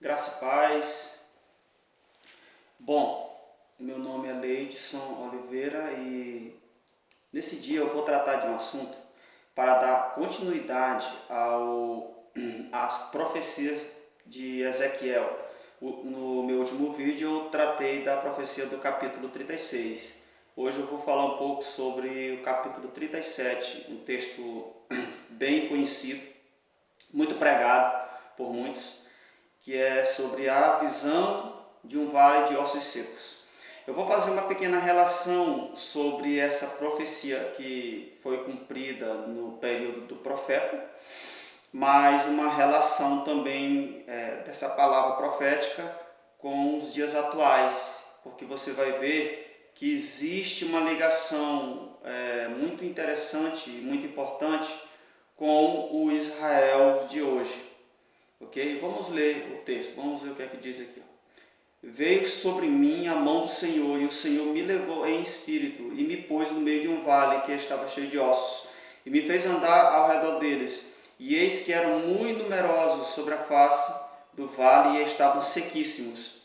Graça e paz. Bom, meu nome é Leidson Oliveira e nesse dia eu vou tratar de um assunto para dar continuidade às profecias de Ezequiel. No meu último vídeo eu tratei da profecia do capítulo 36. Hoje eu vou falar um pouco sobre o capítulo 37, um texto bem conhecido, muito pregado por muitos, que é sobre a visão de um vale de ossos secos. Eu vou fazer uma pequena relação sobre essa profecia que foi cumprida no período do profeta, mas uma relação também dessa palavra profética com os dias atuais, porque você vai ver que existe uma ligação muito interessante e muito importante com o Israel de hoje. Ok? Vamos ler o texto, vamos ver o que é que diz aqui. Veio sobre mim a mão do Senhor, e o Senhor me levou em espírito, e me pôs no meio de um vale que estava cheio de ossos, e me fez andar ao redor deles. E eis que eram muito numerosos sobre a face do vale, e estavam sequíssimos.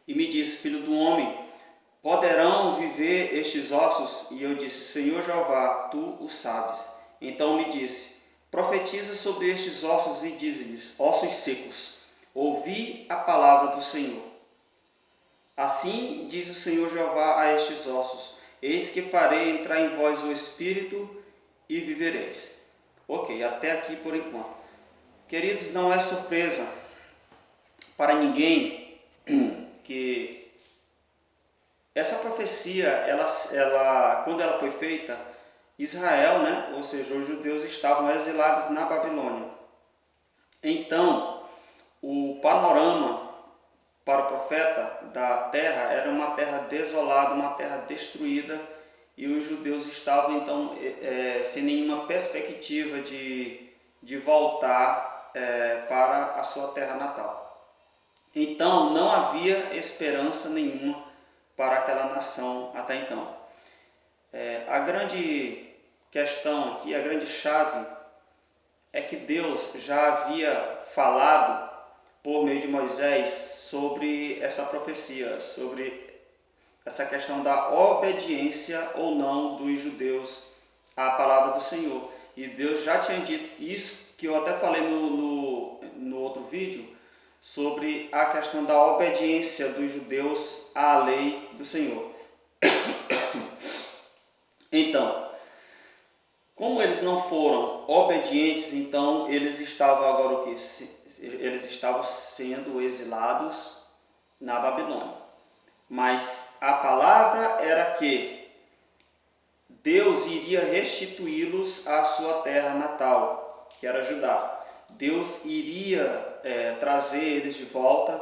E me disse, filho do homem, poderão viver estes ossos? E eu disse, Senhor Jeová, tu o sabes. Então me disse, profetiza sobre estes ossos e dize-lhes, ossos secos, ouvi a palavra do Senhor. Assim diz o Senhor Jeová a estes ossos, eis que farei entrar em vós o Espírito e vivereis. Ok, até aqui por enquanto. Queridos, não é surpresa para ninguém que essa profecia, quando ela foi feita, Israel, ou seja, os judeus estavam exilados na Babilônia. Então, o panorama para o profeta da terra era uma terra desolada, uma terra destruída, e os judeus estavam então sem nenhuma perspectiva de voltar para a sua terra natal. Então, não havia esperança nenhuma para aquela nação até então. A grande questão aqui, a grande chave, é que Deus já havia falado por meio de Moisés sobre essa profecia, sobre essa questão da obediência ou não dos judeus à palavra do Senhor. E Deus já tinha dito isso, que eu até falei no outro vídeo, sobre a questão da obediência dos judeus à lei do Senhor. Então, como eles não foram obedientes, então eles estavam agora o quê? Eles estavam sendo exilados na Babilônia. Mas a palavra era que Deus iria restituí-los à sua terra natal, que era Judá. Deus iria trazer eles de volta,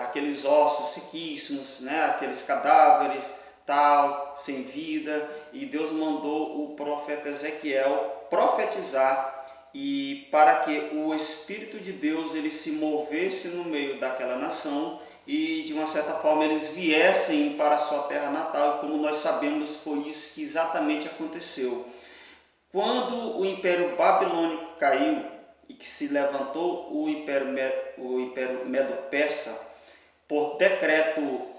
aqueles ossos sequíssimos, aqueles cadáveres, tal, sem vida, e Deus mandou o profeta Ezequiel profetizar e para que o Espírito de Deus ele se movesse no meio daquela nação e de uma certa forma eles viessem para a sua terra natal, e como nós sabemos foi isso que exatamente aconteceu. Quando o Império Babilônico caiu e que se levantou o Império Medo-Persa, por decreto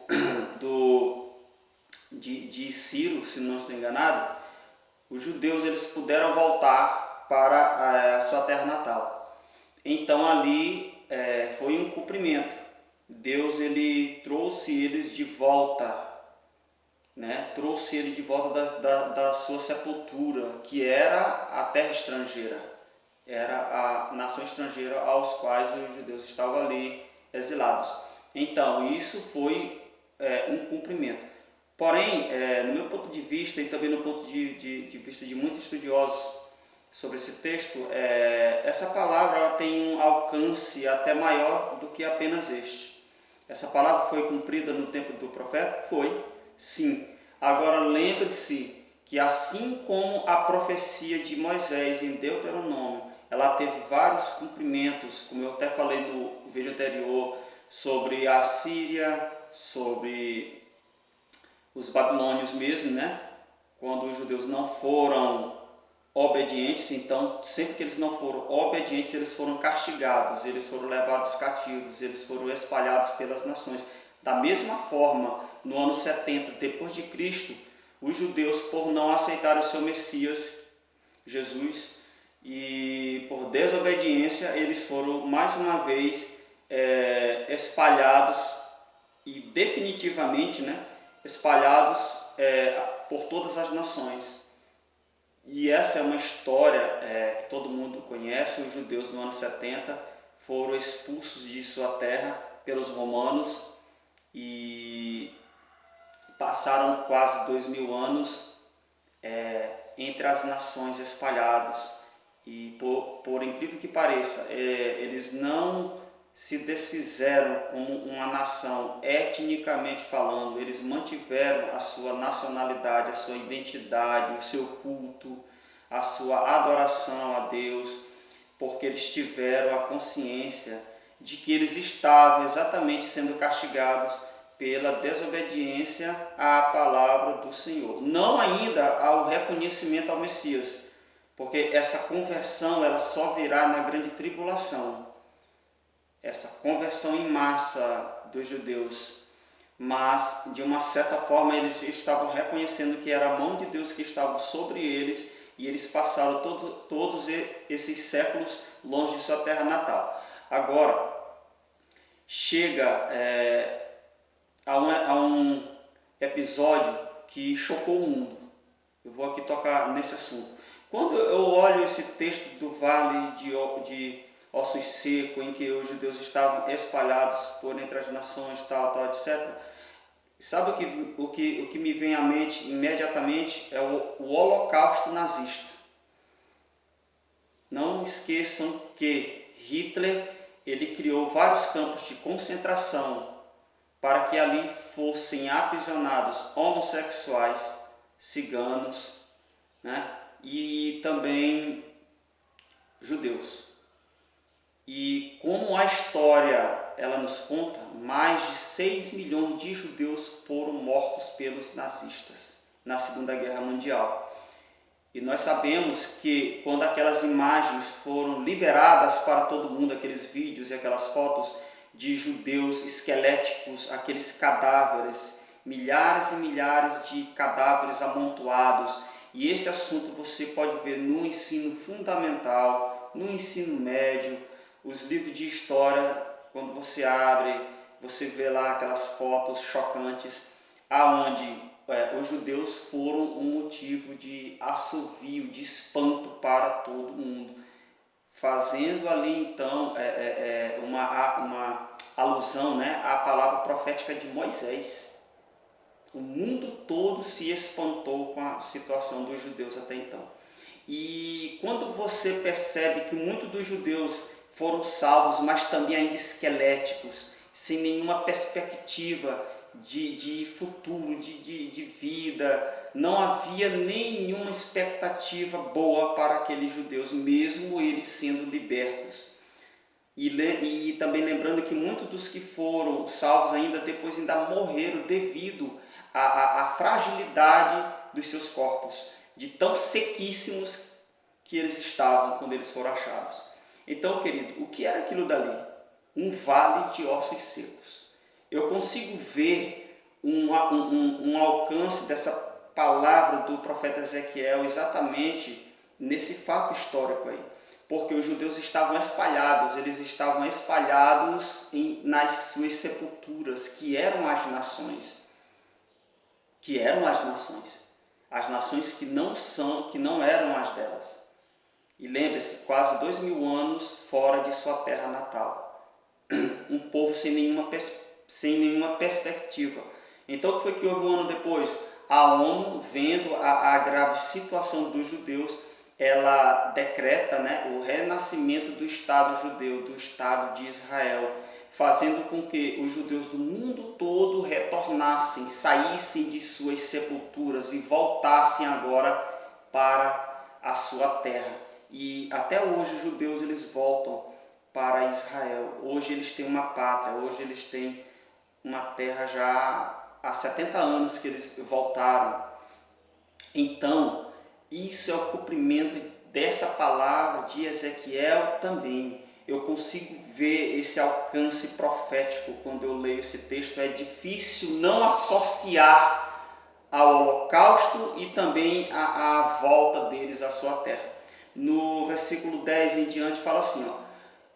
de Ciro, se não estou enganado, os judeus eles puderam voltar para a sua terra natal. Então ali foi um cumprimento. Deus ele trouxe eles de volta, trouxe ele de volta da sua sepultura, que era a terra estrangeira, era a nação estrangeira aos quais os judeus estavam ali exilados. Então isso foi um cumprimento. Porém, no meu ponto de vista e também no ponto de vista de muitos estudiosos sobre esse texto, essa palavra ela tem um alcance até maior do que apenas este. Essa palavra foi cumprida no tempo do profeta? Foi, sim. Agora lembre-se que assim como a profecia de Moisés em Deuteronômio, ela teve vários cumprimentos, como eu até falei no vídeo anterior, sobre a Síria, sobre os babilônios mesmo, quando os judeus não foram obedientes, então sempre que eles não foram obedientes, eles foram castigados, eles foram levados cativos, eles foram espalhados pelas nações. Da mesma forma, no ano 70 depois de Cristo, os judeus, por não aceitar o seu Messias, Jesus, e por desobediência, eles foram mais uma vez espalhados e definitivamente, né, espalhados por todas as nações. E essa é uma história que todo mundo conhece. Os judeus no ano 70 foram expulsos de sua terra pelos romanos e passaram quase 2000 anos entre as nações espalhados. E por incrível que pareça, eles não se desfizeram como uma nação, etnicamente falando. Eles mantiveram a sua nacionalidade, a sua identidade, o seu culto, a sua adoração a Deus, porque eles tiveram a consciência de que eles estavam exatamente sendo castigados pela desobediência à palavra do Senhor. Não ainda ao reconhecimento ao Messias, porque essa conversão ela só virá na grande tribulação. Essa conversão em massa dos judeus, mas de uma certa forma eles estavam reconhecendo que era a mão de Deus que estava sobre eles e eles passaram todos esses séculos longe de sua terra natal. Agora, chega a um episódio que chocou o mundo. Eu vou aqui tocar nesse assunto. Quando eu olho esse texto do vale de ossos secos, em que os judeus estavam espalhados por entre as nações, tal, etc. Sabe o que me vem à mente imediatamente? É o Holocausto nazista. Não esqueçam que Hitler ele criou vários campos de concentração para que ali fossem aprisionados homossexuais, ciganos, né? E também judeus. E como a história ela nos conta, mais de 6 milhões de judeus foram mortos pelos nazistas na Segunda Guerra Mundial. E nós sabemos que quando aquelas imagens foram liberadas para todo mundo, aqueles vídeos e aquelas fotos de judeus esqueléticos, aqueles cadáveres, milhares e milhares de cadáveres amontoados, e esse assunto você pode ver no ensino fundamental, no ensino médio, os livros de história, quando você abre, você vê lá aquelas fotos chocantes, aonde os judeus foram um motivo de assovio, de espanto para todo mundo, fazendo ali então uma alusão, né, à palavra profética de Moisés. O mundo todo se espantou com a situação dos judeus até então. E quando você percebe que muitos dos judeus foram salvos, mas também ainda esqueléticos, sem nenhuma perspectiva de futuro, de vida, não havia nenhuma expectativa boa para aqueles judeus, mesmo eles sendo libertos. E também lembrando que muitos dos que foram salvos ainda depois ainda morreram devido à fragilidade dos seus corpos, de tão sequíssimos que eles estavam quando eles foram achados. Então, querido, o que era aquilo dali? Um vale de ossos secos. Eu consigo ver um alcance dessa palavra do profeta Ezequiel exatamente nesse fato histórico aí. Porque os judeus estavam espalhados, eles estavam espalhados nas suas sepulturas, que eram as nações. As nações que não eram as delas. E lembre-se, quase 2000 anos fora de sua terra natal. Um povo sem nenhuma perspectiva. Então o que foi que houve um ano depois? A ONU, vendo a grave situação dos judeus, ela decreta, né, o renascimento do Estado judeu, do Estado de Israel, fazendo com que os judeus do mundo todo retornassem, saíssem de suas sepulturas e voltassem agora para a sua terra. E até hoje os judeus eles voltam para Israel. Hoje eles têm uma pátria, hoje eles têm uma terra já há 70 anos que eles voltaram. Então, isso é o cumprimento dessa palavra de Ezequiel também. Eu consigo ver esse alcance profético quando eu leio esse texto. É difícil não associar ao holocausto e também a volta deles à sua terra. No versículo 10 em diante fala assim, ó,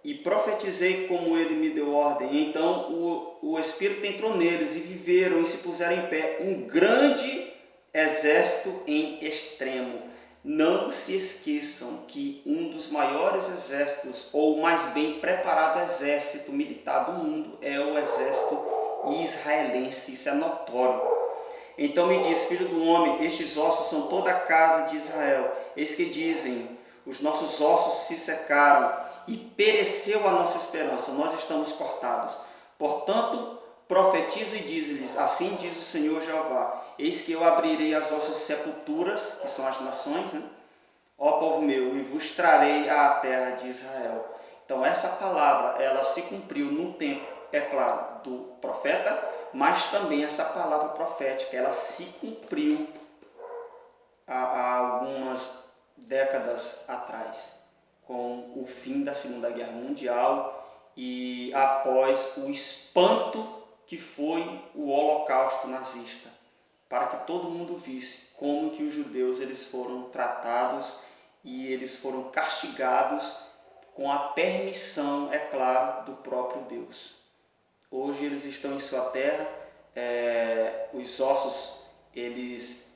e profetizei como ele me deu ordem. Então o Espírito entrou neles e viveram e se puseram em pé um grande exército em extremo. Não se esqueçam que um dos maiores exércitos, ou o mais bem preparado exército militar do mundo, é o exército israelense. Isso é notório. Então me diz, filho do homem, estes ossos são toda a casa de Israel. Eis que dizem, os nossos ossos se secaram e pereceu a nossa esperança, nós estamos cortados. Portanto, profetiza e diz-lhes, assim diz o Senhor Jeová, eis que eu abrirei as vossas sepulturas, que são as nações, né? Ó povo meu, e vos trarei à terra de Israel. Então essa palavra, ela se cumpriu no tempo, é claro, do profeta, mas também essa palavra profética, ela se cumpriu há algumas décadas atrás, com o fim da Segunda Guerra Mundial e após o espanto que foi o Holocausto nazista, para que todo mundo visse como que os judeus eles foram tratados e eles foram castigados com a permissão, é claro, do próprio Deus. Hoje eles estão em sua terra, os ossos eles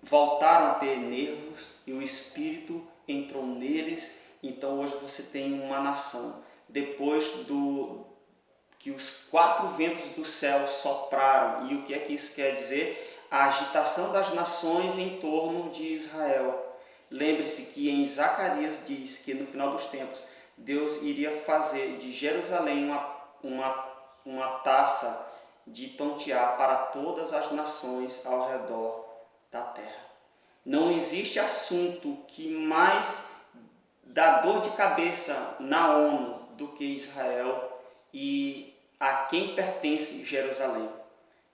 voltaram a ter nervos e o Espírito entrou neles. Então hoje você tem uma nação. Depois que os 4 ventos do céu sopraram, e o que é que isso quer dizer? A agitação das nações em torno de Israel. Lembre-se que em Zacarias diz que no final dos tempos Deus iria fazer de Jerusalém uma taça de tontear para todas as nações ao redor da terra. Não existe assunto que mais dá dor de cabeça na ONU do que Israel e a quem pertence Jerusalém.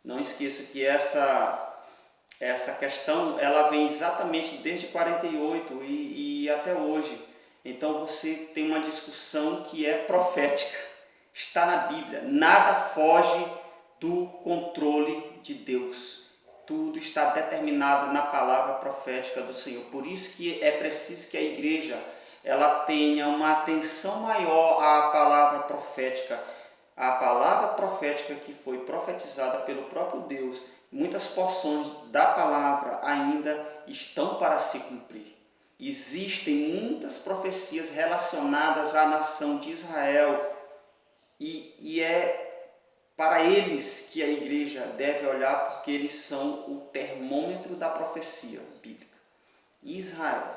Não esqueça que essa questão ela vem exatamente desde 48 e até hoje. Então você tem uma discussão que é profética, está na Bíblia, nada foge do controle de Deus. Tudo está determinado na palavra profética do Senhor. Por isso que é preciso que a igreja ela tenha uma atenção maior à palavra profética. A palavra profética que foi profetizada pelo próprio Deus, muitas porções da palavra ainda estão para se cumprir. Existem muitas profecias relacionadas à nação de Israel e é para eles que a igreja deve olhar, porque eles são o termômetro da profecia bíblica. Israel.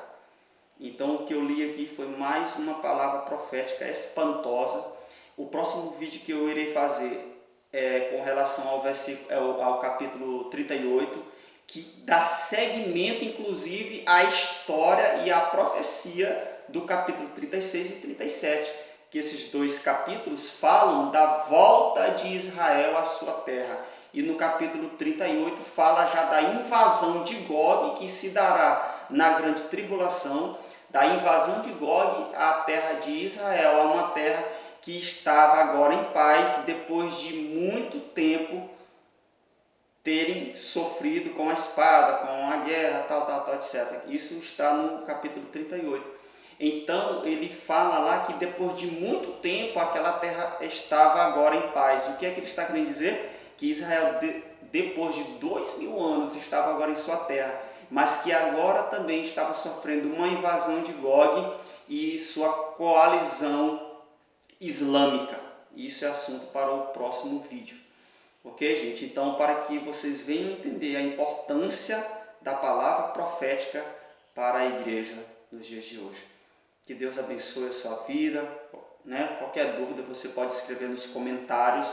Então o que eu li aqui foi mais uma palavra profética espantosa. O próximo vídeo que eu irei fazer é com relação ao capítulo 38, que dá seguimento inclusive à história e à profecia do capítulo 36 e 37. Que esses dois capítulos falam da volta de Israel à sua terra. E no capítulo 38 fala já da invasão de Gog, que se dará na grande tribulação, da invasão de Gog à terra de Israel, a uma terra que estava agora em paz, depois de muito tempo terem sofrido com a espada, com a guerra, tal, etc. Isso está no capítulo 38. Então ele fala lá que depois de muito tempo aquela terra estava agora em paz. O que é que ele está querendo dizer? Que Israel depois de 2000 anos estava agora em sua terra, mas que agora também estava sofrendo uma invasão de Gog e sua coalizão islâmica. Isso é assunto para o próximo vídeo. Ok, gente? Então, para que vocês venham entender a importância da palavra profética para a igreja nos dias de hoje. Que Deus abençoe a sua vida, né? Qualquer dúvida você pode escrever nos comentários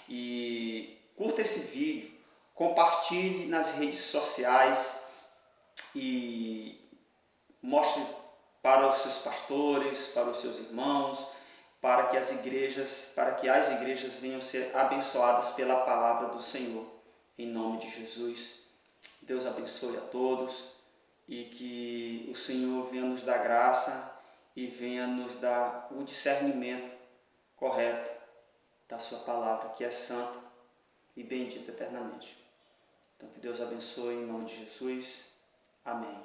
e curta esse vídeo, compartilhe nas redes sociais e mostre para os seus pastores, para os seus irmãos, para que as igrejas venham ser abençoadas pela palavra do Senhor. Em nome de Jesus. Deus abençoe a todos e que o Senhor venha nos dar graça e venha nos dar o discernimento correto da sua palavra, que é santa e bendita eternamente. Então que Deus abençoe em nome de Jesus. Amém.